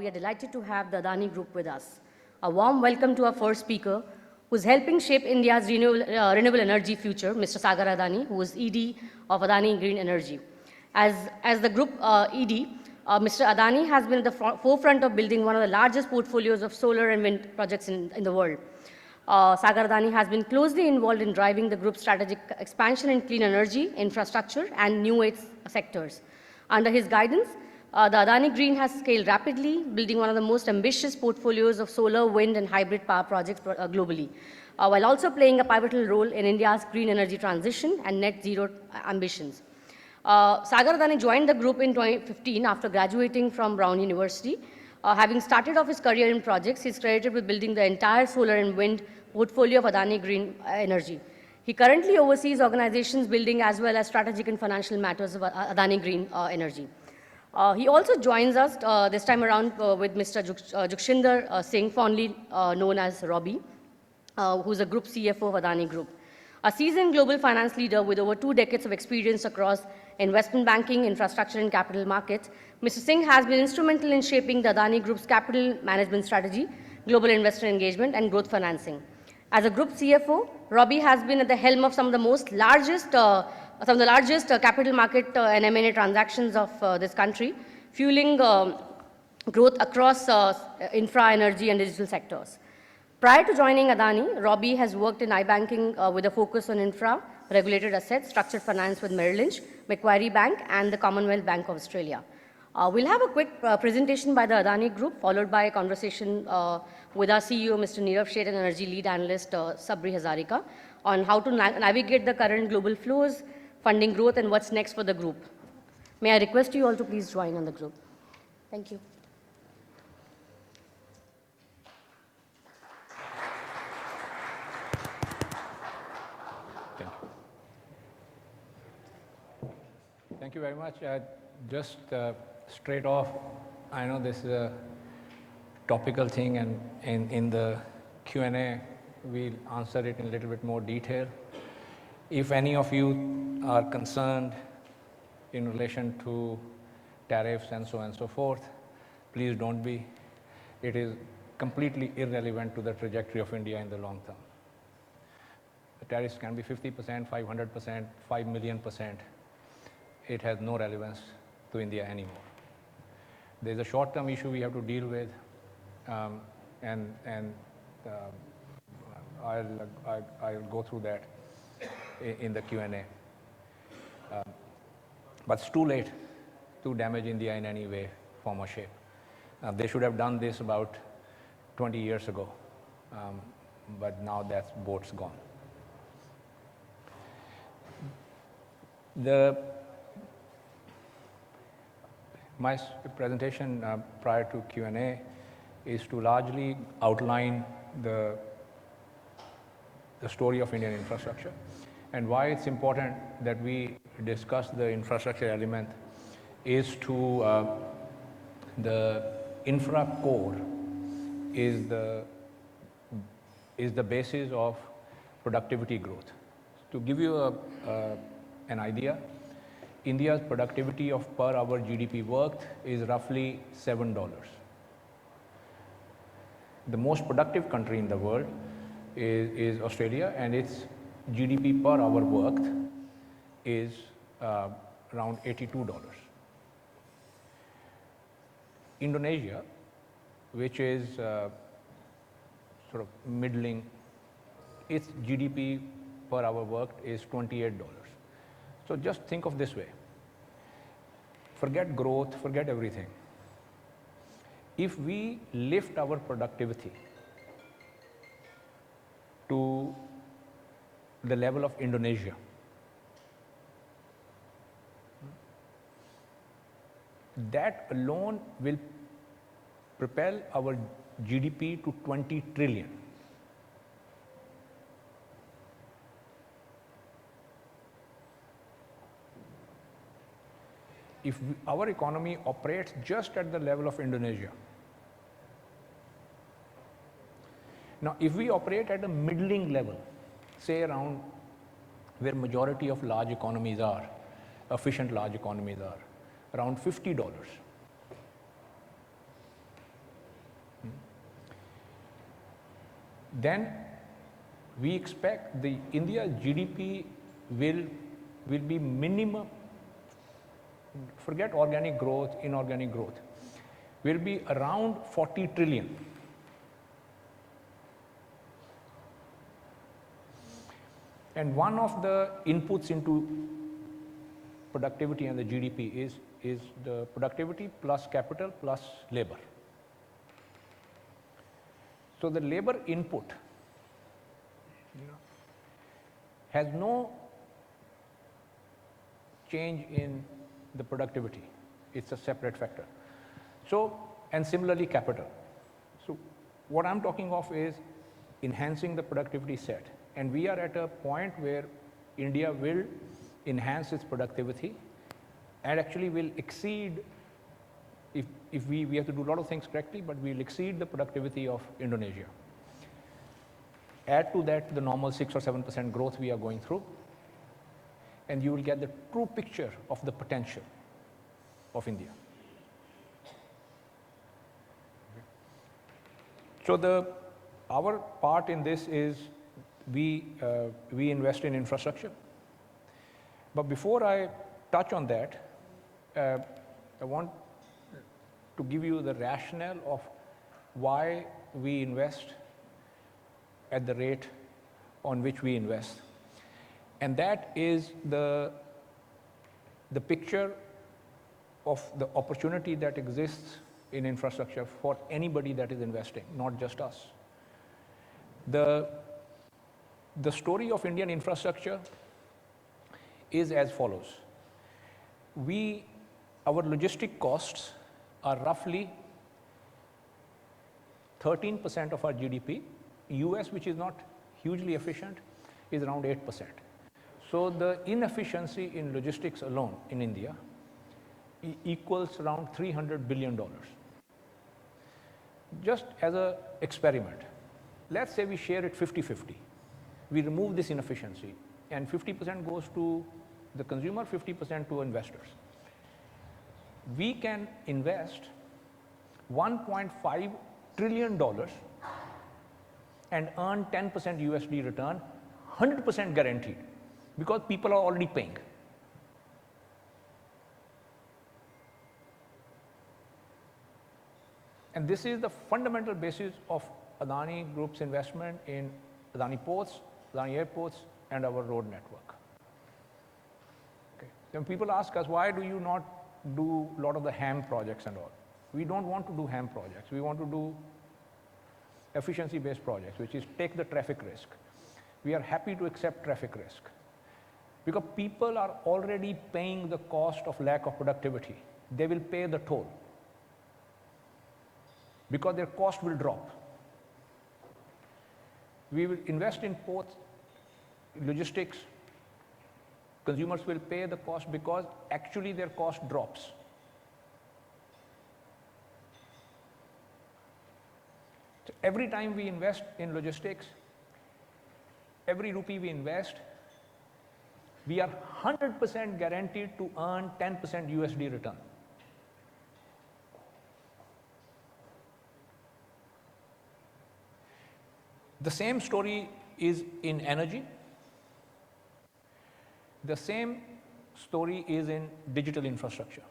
we are delighted to have the Adani Group with us. A warm welcome to our first speaker, who's helping shape India's renewable energy future, Mr. Sagar Adani, who is ED of Adani Green Energy. As the group ED, Mr. Adani has been at the forefront of building one of the largest portfolios of solar and wind projects in the world. Sagar Adani has been closely involved in driving the group's strategic expansion in clean energy, infrastructure, and new age sectors. Under his guidance, the Adani Green has scaled rapidly, building one of the most ambitious portfolios of solar, wind, and hybrid power projects globally, while also playing a pivotal role in India's green energy transition and net zero ambitions. Sagar Adani joined the group in 2015 after graduating from Brown University. Having started off his career in projects, he is credited with building the entire solar and wind portfolio of Adani Green Energy. He currently oversees organizations building as well as strategic and financial matters of Adani Green Energy. He also joins us this time around with Mr. Jugeshinder Singh, fondly known as Robbie, who's a group CFO of Adani Group. A seasoned global finance leader with over 2 decades of experience across investment banking, infrastructure, and capital markets, Mr. Singh has been instrumental in shaping the Adani Group's capital management strategy, global investor engagement, and growth financing. As a group CFO, Robbie has been at the helm of some of the largest capital market and M&A transactions of this country, fueling growth across infra, energy, and digital sectors. Prior to joining Adani, Robbie has worked in iBanking with a focus on infra, regulated assets, structured finance with Merrill Lynch, Macquarie Bank, and the Commonwealth Bank of Australia. We'll have a quick presentation by the Adani Group, followed by a conversation with our CEO, Mr. Nirav Sheth, and Energy Lead Analyst, Sabri Hazarika, on how to navigate the current global flows, funding growth, and what's next for the group. May I request you all to please join on the group. Thank you. Thank you very much. Just straight off, I know this is a topical thing, and in the Q&A, we'll answer it in a little bit more detail. If any of you are concerned in relation to tariffs and so on and so forth, please don't be. It is completely irrelevant to the trajectory of India in the long term. The tariffs can be 50%, 500%, 5 million%. It has no relevance to India anymore. There's a short-term issue we have to deal with, and I'll go through that in the Q&A. But it's too late to damage India in any way, form or shape. They should have done this about 20 years ago, but now that boat's gone. My presentation prior to Q&A is to largely outline the story of Indian infrastructure and why it's important that we discuss the infrastructure element is to the infra core is the basis of productivity growth. To give you an idea, India's productivity of per hour GDP worked is roughly $7. The most productive country in the world is Australia, and its GDP per hour worked is around $82. Indonesia, which is sort of middling, its GDP per hour worked is $28. So just think of this way. Forget growth, forget everything. If we lift our productivity to the level of Indonesia, that alone will propel our GDP to 20 trillion. If our economy operates just at the level of Indonesia, now if we operate at a middling level, say around where majority of large economies are, efficient large economies are, around $50, then we expect the India GDP will be minimum, forget organic growth, inorganic growth, will be around 40 trillion. And one of the inputs into productivity and the GDP is the productivity plus capital plus labor. So the labor input has no change in the productivity. It's a separate factor. So, and similarly capital. So what I'm talking of is enhancing the productivity set. And we are at a point where India will enhance its productivity and actually will exceed, if we have to do a lot of things correctly, but we'll exceed the productivity of Indonesia. Add to that the normal 6 or 7% growth we are going through, and you will get the true picture of the potential of India. So our part in this is we invest in infrastructure. But before I touch on that, I want to give you the rationale of why we invest at the rate on which we invest. And that is the picture of the opportunity that exists in infrastructure for anybody that is investing, not just us. The story of Indian infrastructure is as follows. Our logistic costs are roughly 13% of our GDP. US, which is not hugely efficient, is around 8%. So the inefficiency in logistics alone in India equals around $300 billion. Just as an experiment, let's say we share it 50-50. We remove this inefficiency and 50% goes to the consumer, 50% to investors. We can invest $1.5 trillion and earn 10% USD return, 100% guaranteed, because people are already paying. And this is the fundamental basis of Adani Group's investment in Adani Ports, Adani Airports, and our road network. Okay. Then people ask us, why do you not do a lot of the HAM projects and all? We don't want to do HAM projects. We want to do efficiency-based projects, which is take the traffic risk. We are happy to accept traffic risk because people are already paying the cost of lack of productivity. They will pay the toll because their cost will drop. We will invest in ports, logistics. Consumers will pay the cost because actually their cost drops. So every time we invest in logistics, every rupee we invest, we are 100% guaranteed to earn 10% USD return. The same story is in energy. The same story is in digital infrastructure.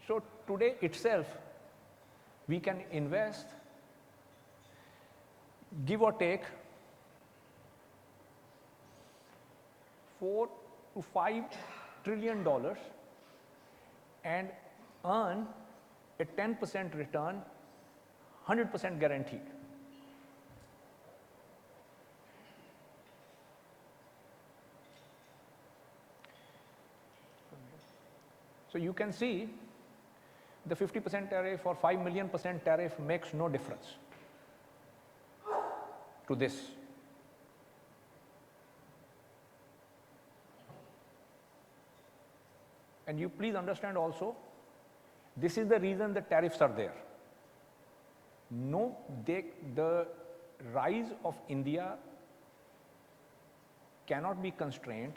So today itself, we can invest, give or take, $4 to $5 trillion and earn a 10% return, 100% guaranteed. So you can see the 50% tariff or 5 million % tariff makes no difference to this. And you please understand also, this is the reason the tariffs are there. No, the rise of India cannot be constrained,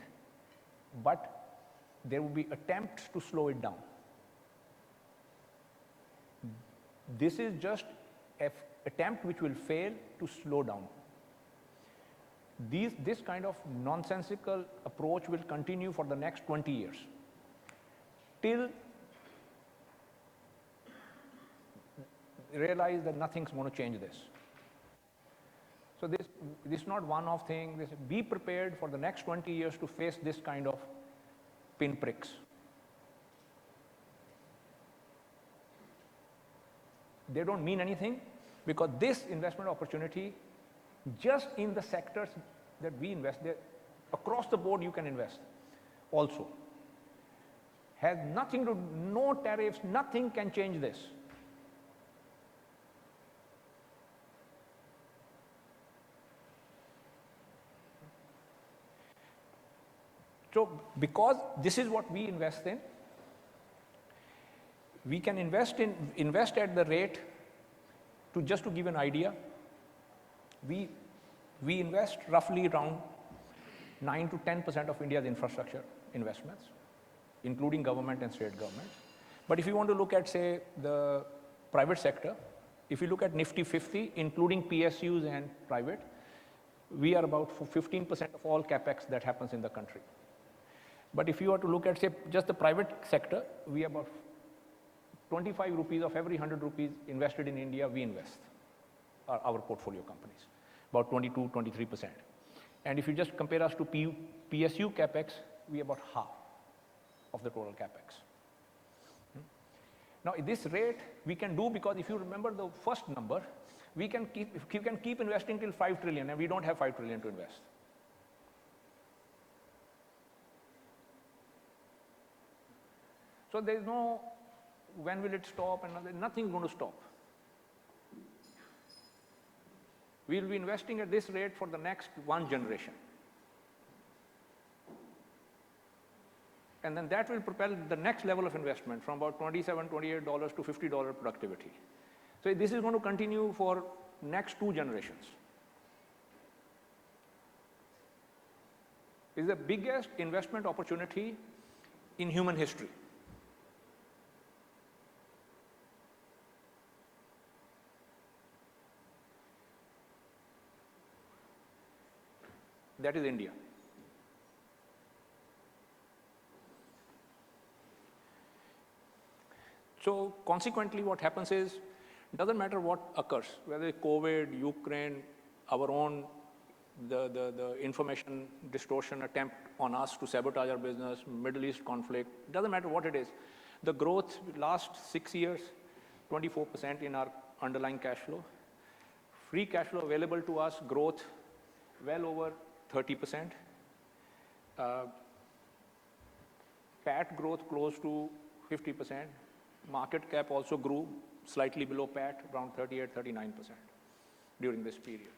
but there will be attempts to slow it down. This is just an attempt which will fail to slow down. This kind of nonsensical approach will continue for the next 20 years, till realize that nothing's going to change this. So this is not one-off thing. Be prepared for the next 20 years to face this kind of pinpricks. They don't mean anything, because this investment opportunity, just in the sectors that we invest, there, across the board you can invest also, has nothing to, no tariffs, nothing can change this. So because this is what we invest in, we can invest at the rate, just to give an idea, we invest roughly around 9 to 10% of India's infrastructure investments, including government and state governments. But if you want to look at, say, the private sector, if you look at Nifty 50, including PSUs and private, we are about 15% of all capex that happens in the country. But if you were to look at, say, just the private sector, we are about 25 rupees of every 100 rupees invested in India, we invest, our portfolio companies, about 22, 23%. And if you just compare us to PSU capex, we are about half of the total capex. Now, this rate we can do because if you remember the first number, we can keep investing till 5 trillion, and we don't have 5 trillion to invest. So there is no when will it stop, and nothing is going to stop. We will be investing at this rate for the next one generation. And then that will propel the next level of investment from about $27, $28 to $50 productivity. So this is going to continue for next 2 generations. It is the biggest investment opportunity in human history. That is India. So consequently, what happens is, it doesn't matter what occurs, whether it's COVID, Ukraine, our own, the information distortion attempt on us to sabotage our business, Middle East conflict, it doesn't matter what it is. The growth last 6 years, 24% in our underlying cash flow. Free cash flow available to us, growth well over 30%. PAT growth close to 50%. Market cap also grew slightly below PAT, around 38, 39% during this period.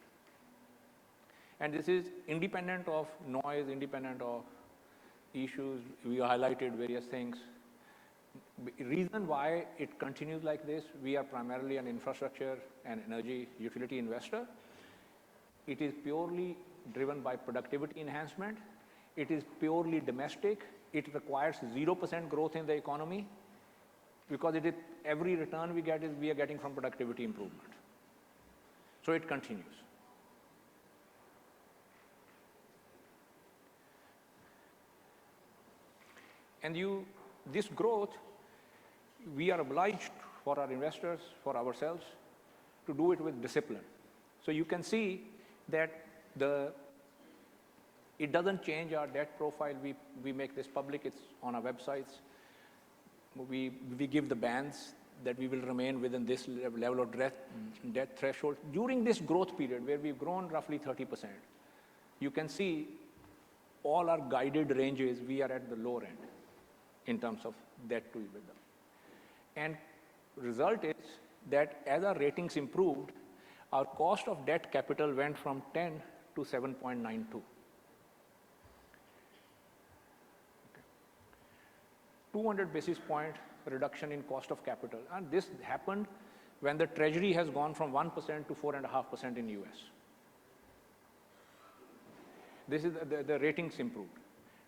And this is independent of noise, independent of issues. We highlighted various things. Reason why it continues like this, we are primarily an infrastructure and energy utility investor. It is purely driven by productivity enhancement. It is purely domestic. It requires 0% growth in the economy, because every return we get we are getting from productivity improvement. So it continues. And this growth, we are obliged for our investors, for ourselves, to do it with discipline. So you can see that it doesn't change our debt profile. We make this public, it's on our websites. We give the bands that we will remain within this level of debt threshold. During this growth period, where we've grown roughly 30%, you can see all our guided ranges, we are at the lower end in terms of debt to EBITDA. And result is that as our ratings improved, our cost of debt capital went from 10 to 7.92. 200 basis point reduction in cost of capital. And this happened when the treasury has gone from 1% to 4.5% in US. This is the ratings improved.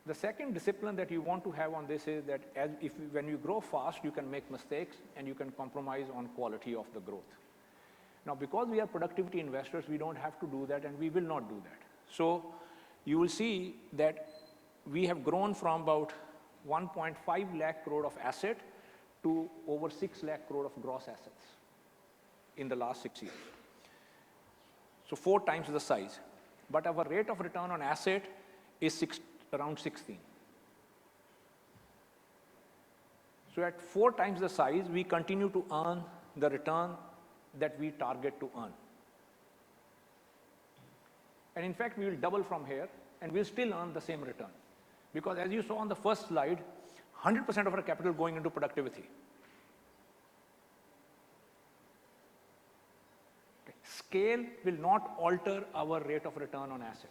The second discipline that you want to have on this is that when you grow fast, you can make mistakes and you can compromise on quality of the growth. Now, because we are productivity investors, we don't have to do that, and we will not do that. So you will see that we have grown from about 1.5 lakh crore of asset to over 6 lakh crore of gross assets in the last 6 years. So 4 times the size. But our rate of return on asset is around 16. So at 4 times the size, we continue to earn the return that we target to earn. And in fact, we will double from here, and we'll still earn the same return. Because as you saw on the first slide, 100% of our capital going into productivity. Okay. Scale will not alter our rate of return on asset.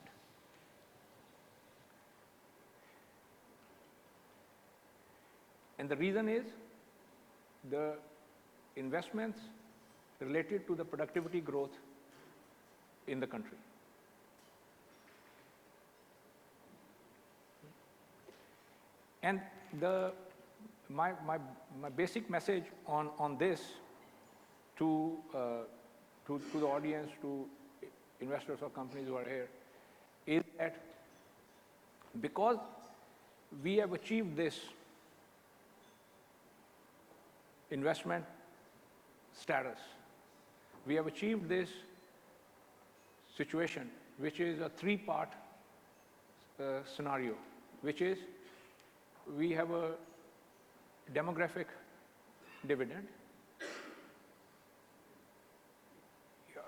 And the reason is the investments related to the productivity growth in the country. And my basic message on this to the audience, to investors or companies who are here, is that because we have achieved this investment status, we have achieved this situation, which is a 3-part scenario, which is we have a demographic dividend.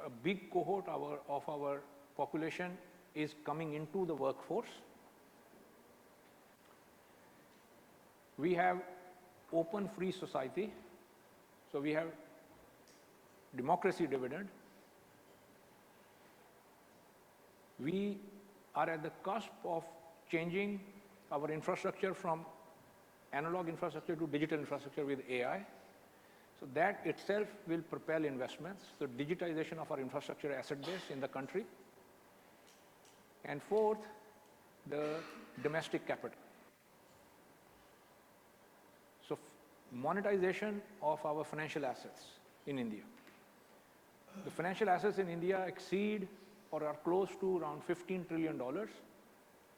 A big cohort of our population is coming into the workforce. We have open free society. So we have democracy dividend. We are at the cusp of changing our infrastructure from analog infrastructure to digital infrastructure with AI. So that itself will propel investments. So digitization of our infrastructure asset base in the country. And fourth, the domestic capital. So monetization of our financial assets in India. The financial assets in India exceed or are close to around $15 trillion.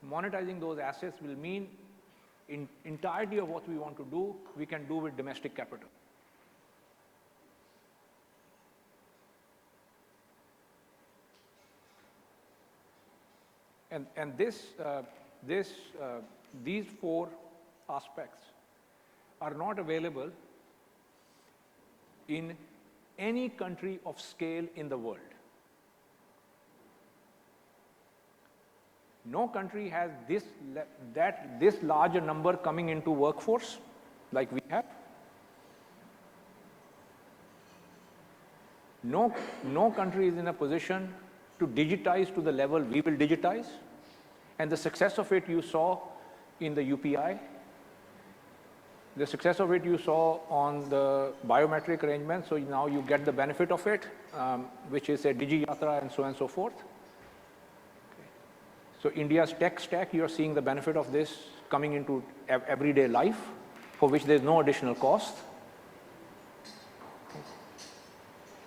Monetizing those assets will mean in entirety of what we want to do, we can do with domestic capital. And these 4 aspects are not available in any country of scale in the world. No country has this large a number coming into workforce like we have. No country is in a position to digitize to the level we will digitize. And the success of it you saw in the UPI. The success of it you saw on the biometric arrangement. So now you get the benefit of it, which is a Digi Yatra and so on and so forth. So India's tech stack, you're seeing the benefit of this coming into everyday life, for which there's no additional cost.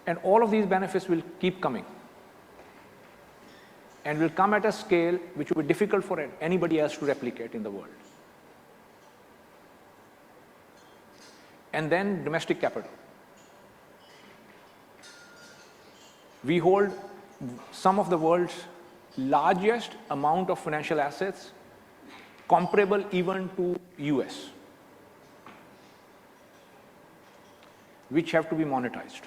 And all of these benefits will keep coming. And will come at a scale which will be difficult for anybody else to replicate in the world. And then domestic capital. We hold some of the world's largest amount of financial assets, comparable even to US, which have to be monetized.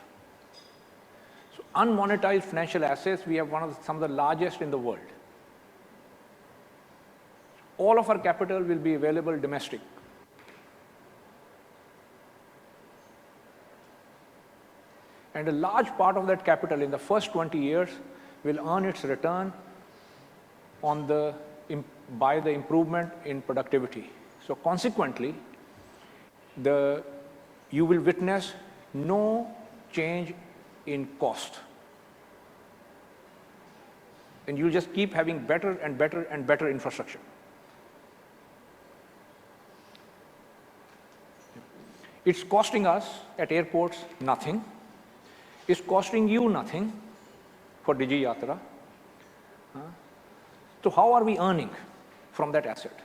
So unmonetized financial assets, we have some of the largest in the world. All of our capital will be available domestic. And a large part of that capital in the first 20 years will earn its return by the improvement in productivity. So consequently, you will witness no change in cost. And you'll just keep having better and better and better infrastructure. It's costing us at airports nothing. It's costing you nothing for Digi Yatra. So how are we earning from that asset?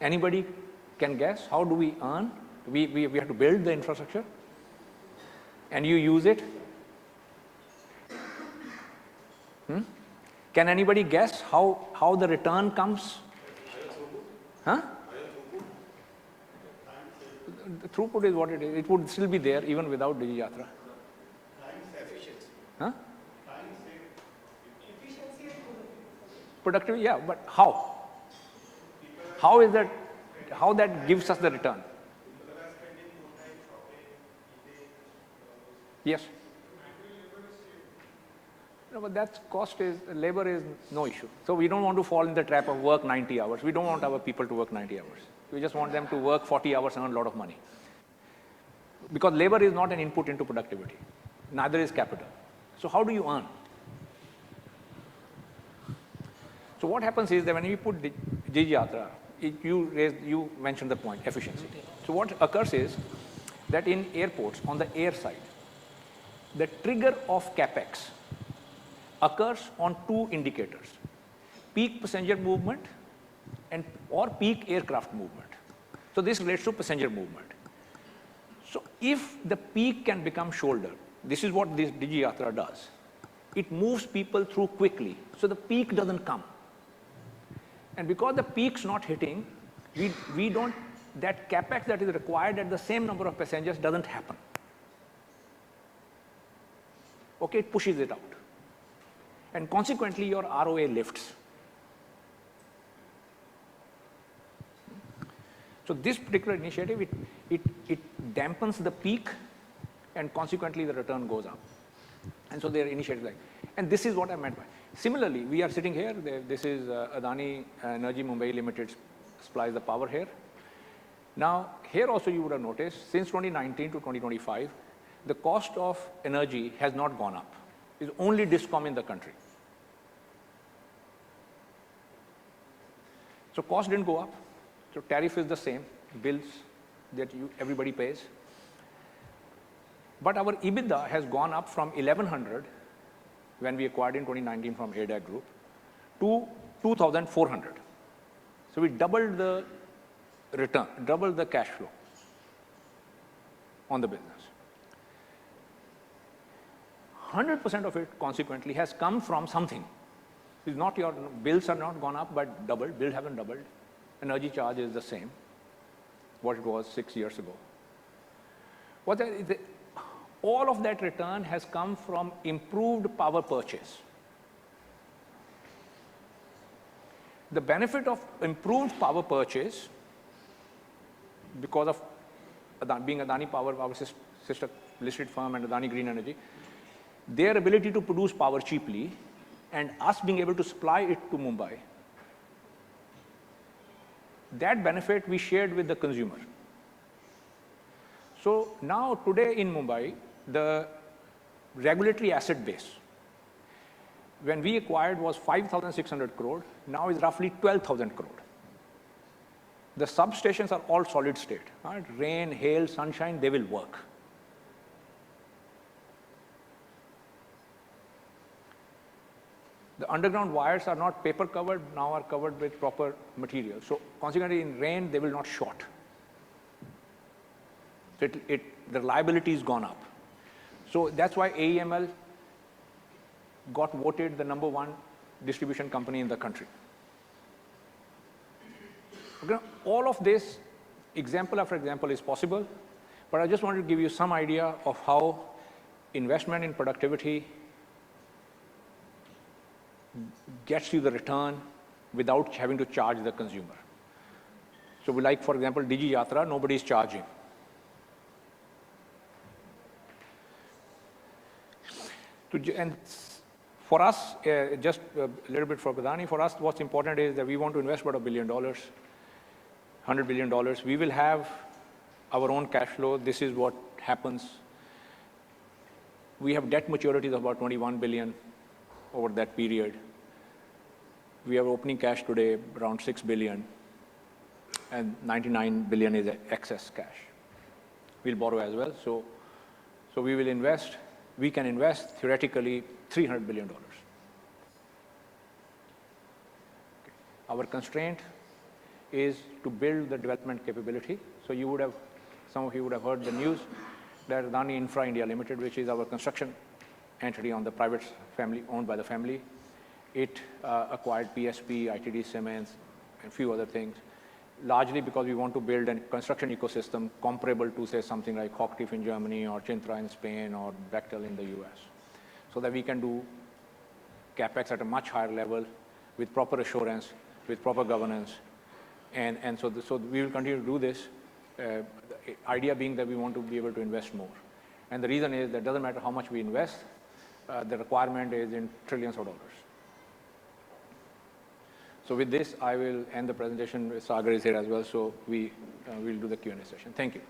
Anybody can guess? How do we earn? We have to build the infrastructure and you use it. Can anybody guess how the return comes? Huh? The throughput is what it is. It would still be there even without Digi Yatra. Huh? Productivity, yeah, but how? How is that? How that gives us the return? Yes. No, but that's cost is, labor is no issue. So we don't want to fall in the trap of work 90 hours. We don't want our people to work 90 hours. We just want them to work 40 hours and earn a lot of money. Because labor is not an input into productivity. Neither is capital. So how do you earn? So what happens is that when you put Digi Yatra, you mentioned the point, efficiency. So what occurs is that in airports, on the air side, the trigger of capex occurs on two indicators: peak passenger movement or peak aircraft movement. So this relates to passenger movement. So if the peak can become shoulder, this is what this Digi Yatra does. It moves people through quickly, so the peak doesn't come. And because the peak's not hitting, we don't, that capex that is required at the same number of passengers doesn't happen. Okay, it pushes it out. And consequently, your ROA lifts. So this particular initiative, it dampens the peak, and consequently the return goes up. And so there are initiatives like, and this is what I meant by. Similarly, we are sitting here. This is Adani Energy Mumbai Limited supplies the power here. Now, here also you would have noticed, since 2019 to 2025, the cost of energy has not gone up. It's only DISCOM in the country. So cost didn't go up. So tariff is the same, bills that everybody pays. But our EBITDA has gone up from 1,100 when we acquired in 2019 from ADAC Group to 2,400. So we doubled the return, doubled the cash flow on the business. 100% of it, consequently, has come from something. It's not your bills are not gone up, but doubled. Bills haven't doubled. Energy charge is the same, what it was 6 years ago. All of that return has come from improved power purchase. The benefit of improved power purchase, because of being Adani Power, our sister listed firm, and Adani Green Energy, their ability to produce power cheaply and us being able to supply it to Mumbai, that benefit we shared with the consumer. So now today in Mumbai, the regulatory asset base, when we acquired, was 5,600 crore, now is roughly 12,000 crore. The substations are all solid state. Right? Rain, hail, sunshine, they will work. The underground wires are not paper covered, now are covered with proper material. So consequently, in rain, they will not short. So the reliability is gone up. So that's why AEML got voted the #1 distribution company in the country. Okay, all of this, example after example, is possible, but I just wanted to give you some idea of how investment in productivity gets you the return without having to charge the consumer. So we like, for example, Digi Yatra, nobody is charging. And for us, just a little bit for Adani, for us what's important is that we want to invest about $1 billion, $100 billion. We will have our own cash flow. This is what happens. We have debt maturities of about 21 billion over that period. We have opening cash today around 6 billion. and 99 billion is excess cash. We'll borrow as well. So we will invest, we can invest theoretically $300 billion. Okay. Our constraint is to build the development capability. So some of you would have heard the news that Adani Infra India Limited, which is our construction entity on the private family, owned by the family, it acquired PSP, ITD Cements, and a few other things, largely because we want to build a construction ecosystem comparable to, say, something like Hochtief in Germany or Cintra in Spain or Bechtel in the US, so that we can do CapEx at a much higher level with proper assurance, with proper governance. And so we will continue to do this, the idea being that we want to be able to invest more. And the reason is that it doesn't matter how much we invest, the requirement is in trillions of dollars. So with this, I will end the presentation. Sagar is here as well, so we'll do the Q&A session. Thank you.